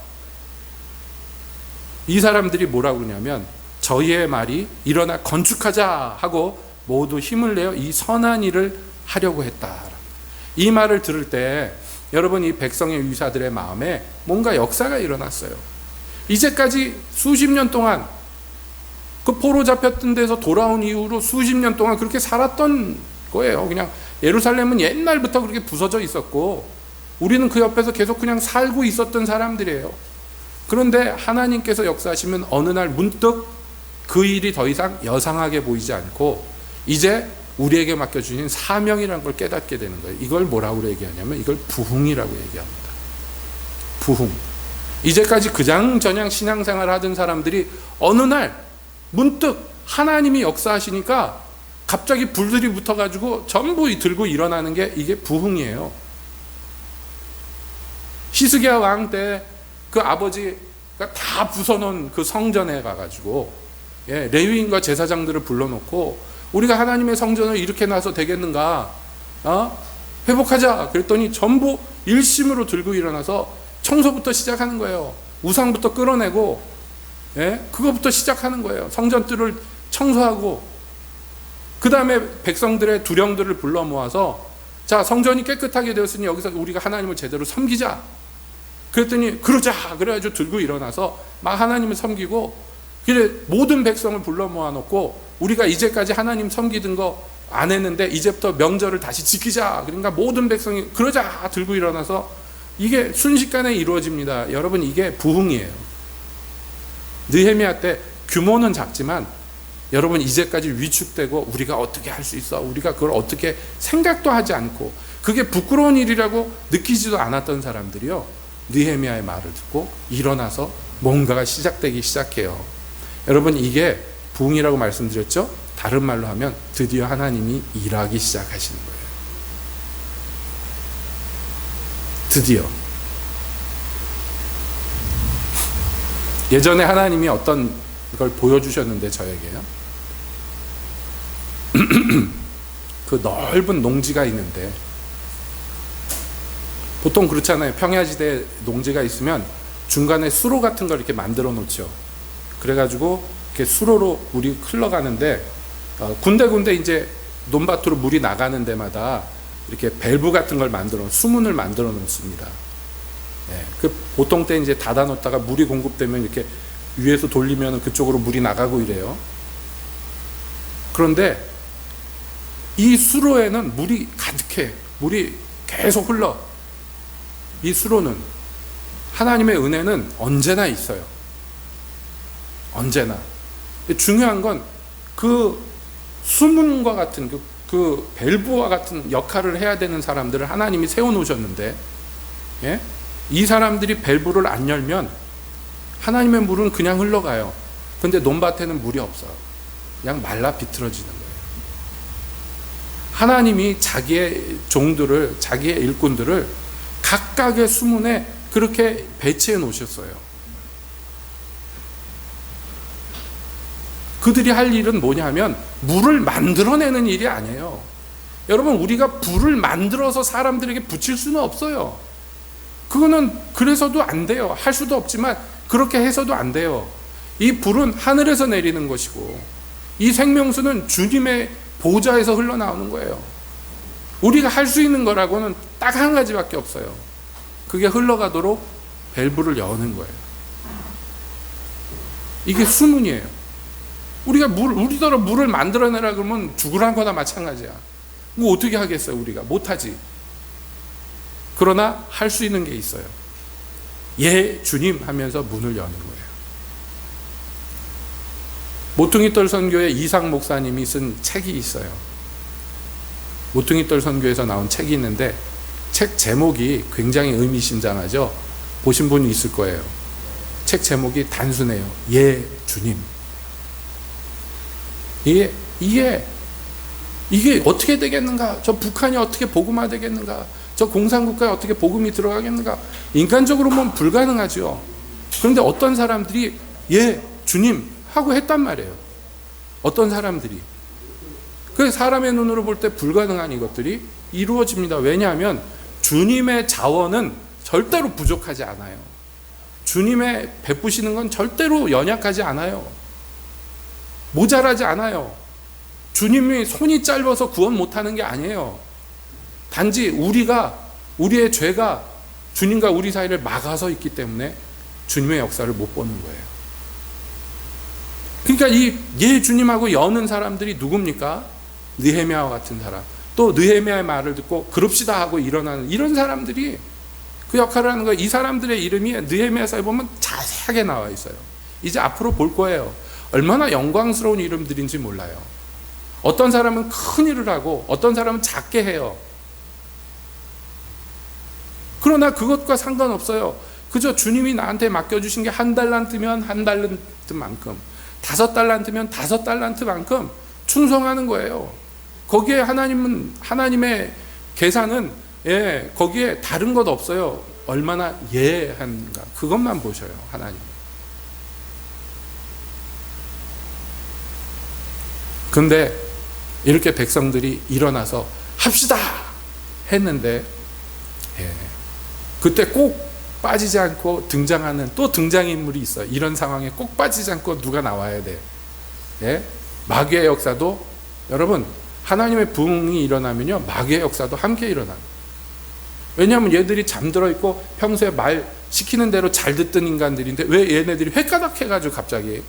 이 사람들이 뭐라고 그러냐면, 저희의 말이 일어나 건축하자 하고 모두 힘을 내어 이 선한 일을 하려고 했다. 이 말을 들을 때 여러분, 이 백성의 유사들의 마음에 뭔가 역사가 일어났어요. 이제까지 수십 년 동안 그 포로 잡혔던 데서 돌아온 이후로 수십 년 동안 그렇게 살았던 거예요. 그냥 예루살렘은 옛날부터 그렇게 부서져 있었고 우리는 그 옆에서 계속 그냥 살고 있었던 사람들이에요. 그런데 하나님께서 역사하시면 어느 날 문득 그 일이 더 이상 여상하게 보이지 않고 이제 우리에게 맡겨주신 사명이라는 걸 깨닫게 되는 거예요. 이걸 뭐라고 얘기하냐면 이걸 부흥이라고 얘기합니다. 부흥. 이제까지 그냥저냥 신앙생활을 하던 사람들이 어느 날 문득 하나님이 역사하시니까 갑자기 불들이 붙어가지고 전부 들고 일어나는 게 이게 부흥이에요. 히스기야 왕 때 그 아버지가 다 부숴놓은 그 성전에 가가지고 레위인과 제사장들을 불러놓고 우리가 하나님의 성전을 이렇게 놔서 되겠는가? 회복하자. 그랬더니 전부 일심으로 들고 일어나서 청소부터 시작하는 거예요. 우상부터 끌어내고, 그거부터 시작하는 거예요. 성전들을 청소하고, 그 다음에 백성들의 두령들을 불러 모아서, 자, 성전이 깨끗하게 되었으니 여기서 우리가 하나님을 제대로 섬기자. 그랬더니 그러자. 그래가지고 들고 일어나서 막 하나님을 섬기고, 그래 모든 백성을 불러 모아놓고 우리가 이제까지 하나님 섬기던 거 안 했는데 이제부터 명절을 다시 지키자. 그러니까 모든 백성이 그러자 들고 일어나서 이게 순식간에 이루어집니다. 여러분, 이게 부흥이에요. 느헤미야 때 규모는 작지만 여러분, 이제까지 위축되고 우리가 어떻게 할 수 있어, 우리가 그걸 어떻게 생각도 하지 않고 그게 부끄러운 일이라고 느끼지도 않았던 사람들이요, 느헤미야의 말을 듣고 일어나서 뭔가가 시작되기 시작해요. 여러분, 이게 부흥이라고 말씀드렸죠? 다른 말로 하면 드디어 하나님이 일하기 시작하시는 거예요. 드디어. 예전에 하나님이 어떤 걸 보여주셨는데 저에게요. 그 넓은 농지가 있는데, 보통 그렇잖아요. 평야지대 농지가 있으면 중간에 수로 같은 걸 이렇게 만들어 놓죠. 그래가지고 이렇게 수로로 물이 흘러가는데 군데군데 이제 논밭으로 물이 나가는 데마다 이렇게 밸브 같은 걸 수문을 만들어 놓습니다. 그 보통 때 이제 닫아 놓다가 물이 공급되면 이렇게 위에서 돌리면 그쪽으로 물이 나가고 이래요. 그런데 이 수로에는 물이 가득해. 물이 계속 흘러. 이 수로는, 하나님의 은혜는 언제나 있어요. 언제나. 중요한 건 그 수문과 같은 그 밸브와 같은 역할을 해야 되는 사람들을 하나님이 세워놓으셨는데, 이 사람들이 밸브를 안 열면 하나님의 물은 그냥 흘러가요. 근데 논밭에는 물이 없어요. 그냥 말라 비틀어지는 거예요. 하나님이 자기의 종들을, 자기의 일꾼들을 각각의 수문에 그렇게 배치해 놓으셨어요. 그들이 할 일은 뭐냐 하면 물을 만들어내는 일이 아니에요. 여러분, 우리가 불을 만들어서 사람들에게 붙일 수는 없어요. 그거는 그래서도 안 돼요. 할 수도 없지만 그렇게 해서도 안 돼요. 이 불은 하늘에서 내리는 것이고 이 생명수는 주님의 보좌에서 흘러나오는 거예요. 우리가 할 수 있는 거라고는 딱 한 가지밖에 없어요. 그게 흘러가도록 밸브를 여는 거예요. 이게 수문이에요. 우리더러 물을 만들어내라 그러면 죽으라는 거나 마찬가지야. 뭐 어떻게 하겠어요? 우리가 못하지. 그러나 할 수 있는 게 있어요. 예 주님 하면서 문을 여는 거예요. 모퉁이돌 선교의 이상 목사님이 쓴 책이 있어요. 모퉁이돌 선교에서 나온 책이 있는데 책 제목이 굉장히 의미심장하죠. 보신 분이 있을 거예요. 책 제목이 단순해요. 예 주님. 이게 어떻게 되겠는가? 저 북한이 어떻게 복음화 되겠는가? 저 공산국가에 어떻게 복음이 들어가겠는가? 인간적으로 보면 불가능하죠. 그런데 어떤 사람들이 예 주님 하고 했단 말이에요. 어떤 사람들이. 그래서 사람의 눈으로 볼 때 불가능한 이것들이 이루어집니다. 왜냐하면 주님의 자원은 절대로 부족하지 않아요. 주님의 베푸시는 건 절대로 연약하지 않아요. 모자라지 않아요. 주님이 손이 짧아서 구원 못하는 게 아니에요. 단지 우리의 죄가 주님과 우리 사이를 막아서 있기 때문에 주님의 역사를 못 보는 거예요. 그러니까 이 예 주님하고 여는 사람들이 누굽니까? 느헤미야와 같은 사람. 또 느헤미야의 말을 듣고 그럽시다 하고 일어나는 이런 사람들이 그 역할을 하는 거예요. 이 사람들의 이름이 느헤미야서에 보면 자세하게 나와 있어요. 이제 앞으로 볼 거예요. 얼마나 영광스러운 이름들인지 몰라요. 어떤 사람은 큰 일을 하고 어떤 사람은 작게 해요. 그러나 그것과 상관없어요. 그저 주님이 나한테 맡겨주신 게 1달란트면 1달란트만큼, 5달란트면 5달란트만큼 충성하는 거예요. 거기에 하나님의 계산은 거기에 다른 것 없어요. 얼마나 예한가 그것만 보셔요. 하나님. 그런데 이렇게 백성들이 일어나서 합시다 했는데 그때 꼭 빠지지 않고 등장하는 또 등장인물이 있어요. 이런 상황에 꼭 빠지지 않고 누가 나와야 돼. 마귀의 역사도 여러분 하나님의 부흥이 일어나면요 마귀의 역사도 함께 일어나요. 왜냐하면 얘들이 잠들어 있고 평소에 말 시키는 대로 잘 듣던 인간들인데 왜 얘네들이 획가닥 해가지고 갑자기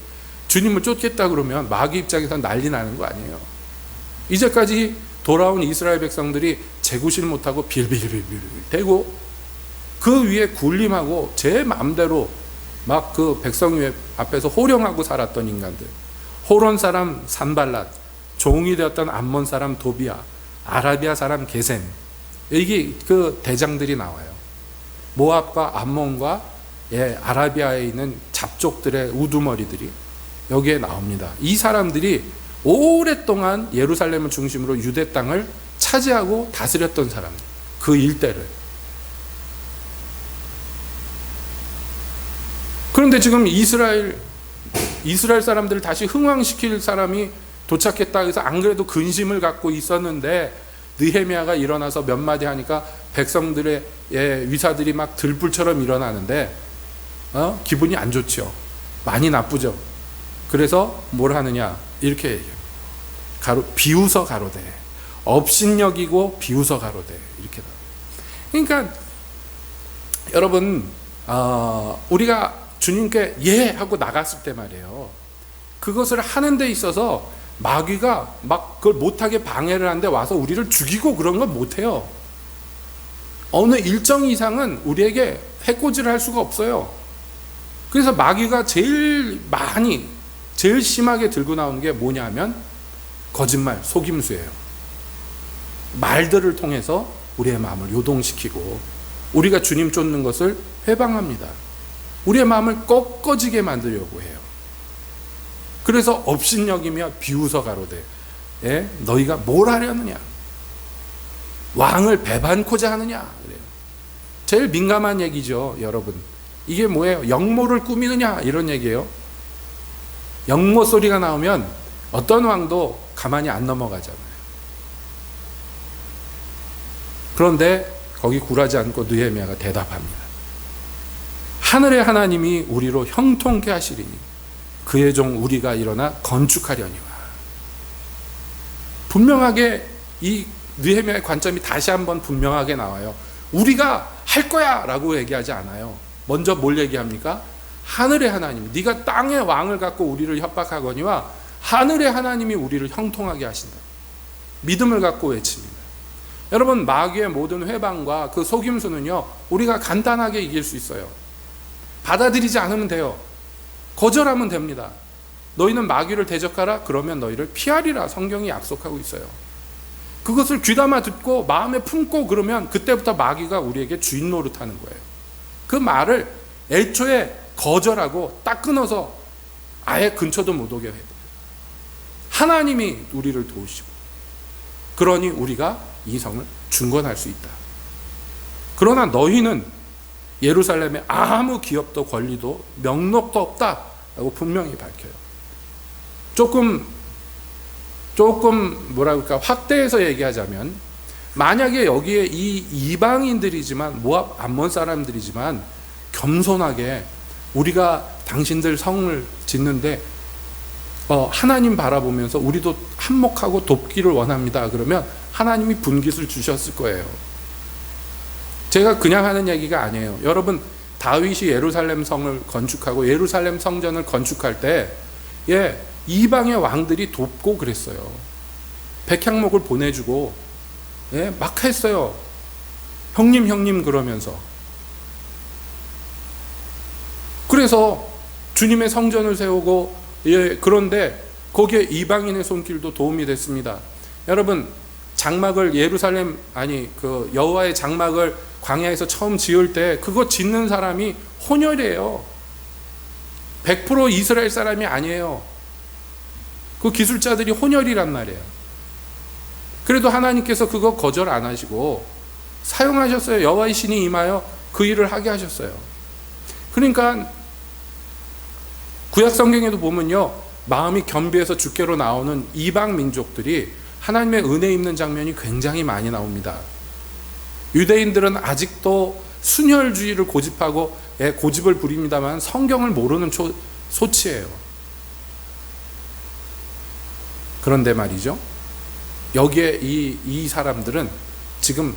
주님을 쫓겠다 그러면 마귀 입장에서 난리 나는 거 아니에요. 이제까지 돌아온 이스라엘 백성들이 재구실 못하고 빌빌빌빌 대고 그 위에 군림하고 제 마음대로 막 그 백성 앞에서 호령하고 살았던 인간들, 호론 사람 산발랏, 종이 되었던 암몬 사람 도비야, 아라비아 사람 게셈, 이게 그 대장들이 나와요. 모압과 암몬과 아라비아에 있는 잡족들의 우두머리들이 여기에 나옵니다. 이 사람들이 오랫동안 예루살렘을 중심으로 유대 땅을 차지하고 다스렸던 사람들, 그 일대를. 그런데 지금 이스라엘 사람들을 다시 흥왕시킬 사람이 도착했다 해서 안 그래도 근심을 갖고 있었는데 느헤미야가 일어나서 몇 마디 하니까 백성들의 위사들이 막 들불처럼 일어나는데 기분이 안 좋죠. 많이 나쁘죠. 그래서 뭘 하느냐 이렇게 얘기해요. 비웃어 가로되 업신여기고 비웃어 가로되 이렇게. 그러니까 여러분 우리가 주님께 예 하고 나갔을 때 말이에요. 그것을 하는 데 있어서 마귀가 막 그걸 못하게 방해를 하는데 와서 우리를 죽이고 그런 건 못해요. 어느 일정 이상은 우리에게 해코지를 할 수가 없어요. 그래서 마귀가 제일 심하게 들고 나오는 게 뭐냐면 거짓말, 속임수예요. 말들을 통해서 우리의 마음을 요동시키고 우리가 주님 쫓는 것을 회방합니다. 우리의 마음을 꺾어지게 만들려고 해요. 그래서 업신여기며 비웃어 가로되 너희가 뭘 하려느냐, 왕을 배반코자 하느냐. 그래요. 제일 민감한 얘기죠. 여러분 이게 뭐예요? 역모를 꾸미느냐 이런 얘기예요. 역모 소리가 나오면 어떤 왕도 가만히 안 넘어가잖아요. 그런데 거기 굴하지 않고 느헤미야가 대답합니다. 하늘의 하나님이 우리로 형통케 하시리니 그의 종 우리가 일어나 건축하려니와. 분명하게 이 느헤미야의 관점이 다시 한번 분명하게 나와요. 우리가 할 거야 라고 얘기하지 않아요. 먼저 뭘 얘기합니까? 하늘의 하나님, 네가 땅의 왕을 갖고 우리를 협박하거니와 하늘의 하나님이 우리를 형통하게 하신다. 믿음을 갖고 외칩니다. 여러분, 마귀의 모든 회방과 그 속임수는요, 우리가 간단하게 이길 수 있어요. 받아들이지 않으면 돼요. 거절하면 됩니다. 너희는 마귀를 대적하라, 그러면 너희를 피하리라 성경이 약속하고 있어요. 그것을 귀담아 듣고 마음에 품고 그러면 그때부터 마귀가 우리에게 주인 노릇하는 거예요. 그 말을 애초에 거절하고 딱 끊어서 아예 근처도 못 오게 해요. 하나님이 우리를 도우시고, 그러니 우리가 이 성을 중건할 수 있다. 그러나 너희는 예루살렘에 아무 기업도 권리도 명목도 없다라고 분명히 밝혀요. 조금 뭐랄까 확대해서 얘기하자면, 만약에 여기에 이 이방인들이지만 모압 암몬 사람들이지만 겸손하게 우리가 당신들 성을 짓는데 하나님 바라보면서 우리도 한몫하고 돕기를 원합니다, 그러면 하나님이 분깃을 주셨을 거예요. 제가 그냥 하는 얘기가 아니에요. 여러분, 다윗이 예루살렘 성을 건축하고 예루살렘 성전을 건축할 때 이방의 왕들이 돕고 그랬어요. 백향목을 보내주고 막 했어요. 형님 그러면서. 그래서 주님의 성전을 세우고, 그런데 거기에 이방인의 손길도 도움이 됐습니다. 여러분, 장막을 그 여호와의 장막을 광야에서 처음 지을 때 그거 짓는 사람이 혼혈이에요. 100% 이스라엘 사람이 아니에요. 그 기술자들이 혼혈이란 말이에요. 그래도 하나님께서 그거 거절 안 하시고 사용하셨어요. 여호와의 신이 임하여 그 일을 하게 하셨어요. 그러니까 구약 성경에도 보면요, 마음이 겸비해서 주께로 나오는 이방 민족들이 하나님의 은혜 입는 장면이 굉장히 많이 나옵니다. 유대인들은 아직도 순혈주의를 고집하고 고집을 부립니다만 성경을 모르는 소치예요. 그런데 말이죠, 여기에 이 사람들은 지금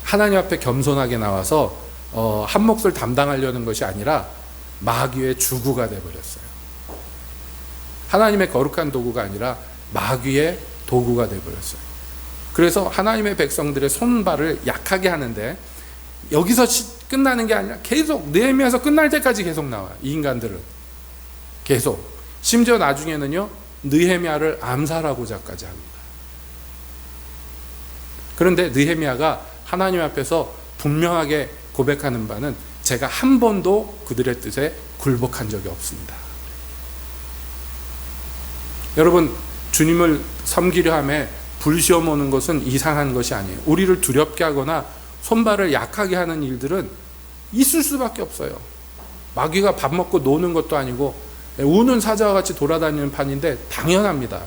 하나님 앞에 겸손하게 나와서 한 몫을 담당하려는 것이 아니라 마귀의 주구가 되어버렸어요. 하나님의 거룩한 도구가 아니라 마귀의 도구가 되어버렸어요. 그래서 하나님의 백성들의 손발을 약하게 하는데, 여기서 끝나는 게 아니라 계속 느헤미야서 끝날 때까지 계속 나와요. 이 인간들은 계속, 심지어 나중에는요 느헤미야를 암살하고자까지 합니다. 그런데 느헤미야가 하나님 앞에서 분명하게 고백하는 바는, 제가 한 번도 그들의 뜻에 굴복한 적이 없습니다. 여러분, 주님을 섬기려 함에 불시험 오는 것은 이상한 것이 아니에요. 우리를 두렵게 하거나 손발을 약하게 하는 일들은 있을 수밖에 없어요. 마귀가 밥 먹고 노는 것도 아니고 우는 사자와 같이 돌아다니는 판인데 당연합니다.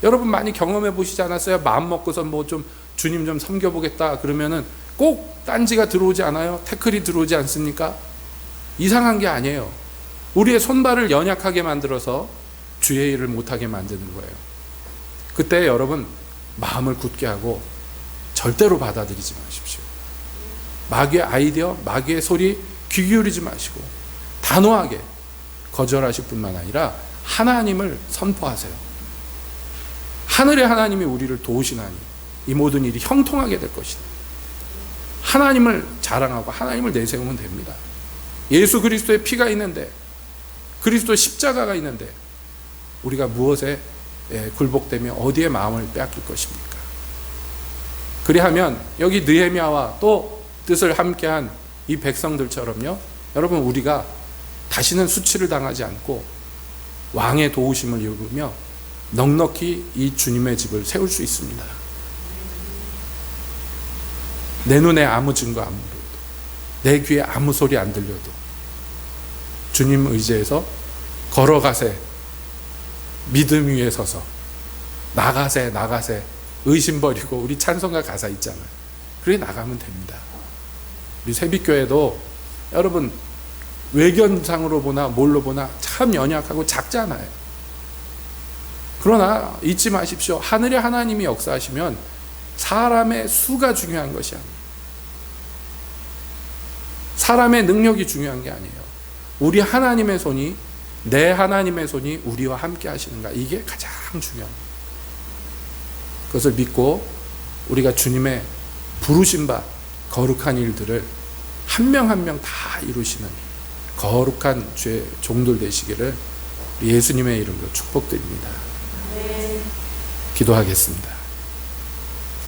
여러분 많이 경험해 보시지 않았어요? 마음 먹고서 뭐 좀 주님 좀 섬겨보겠다 그러면은 꼭 딴지가 들어오지 않아요? 태클이 들어오지 않습니까? 이상한 게 아니에요. 우리의 손발을 연약하게 만들어서 주의 일을 못하게 만드는 거예요. 그때 여러분 마음을 굳게 하고 절대로 받아들이지 마십시오. 마귀의 아이디어, 마귀의 소리 귀 기울이지 마시고 단호하게 거절하실 뿐만 아니라 하나님을 선포하세요. 하늘의 하나님이 우리를 도우시나니 이 모든 일이 형통하게 될 것이다. 하나님을 자랑하고 하나님을 내세우면 됩니다. 예수 그리스도의 피가 있는데, 그리스도의 십자가가 있는데 우리가 무엇에 굴복되며 어디에 마음을 빼앗길 것입니까? 그리하면 여기 느헤미야와 또 뜻을 함께한 이 백성들처럼요, 여러분 우리가 다시는 수치를 당하지 않고 왕의 도우심을 입으며 넉넉히 이 주님의 집을 세울 수 있습니다. 내 눈에 아무 증거 안 보여도, 내 귀에 아무 소리 안 들려도 주님 의지해서 걸어가세, 믿음 위에 서서 나가세 의심 버리고, 우리 찬송가 가사 있잖아요. 그렇게 나가면 됩니다. 우리 새빛교회도 여러분 외견상으로 보나 뭘로 보나 참 연약하고 작잖아요. 그러나 잊지 마십시오. 하늘의 하나님이 역사하시면 사람의 수가 중요한 것이 아니에요. 사람의 능력이 중요한 게 아니에요. 우리 하나님의 손이, 내 하나님의 손이 우리와 함께 하시는가, 이게 가장 중요합니다. 그것을 믿고 우리가 주님의 부르신 바 거룩한 일들을 한 명 한 명 다 이루시는 거룩한 주의 종들 되시기를 예수님의 이름으로 축복드립니다. 기도하겠습니다.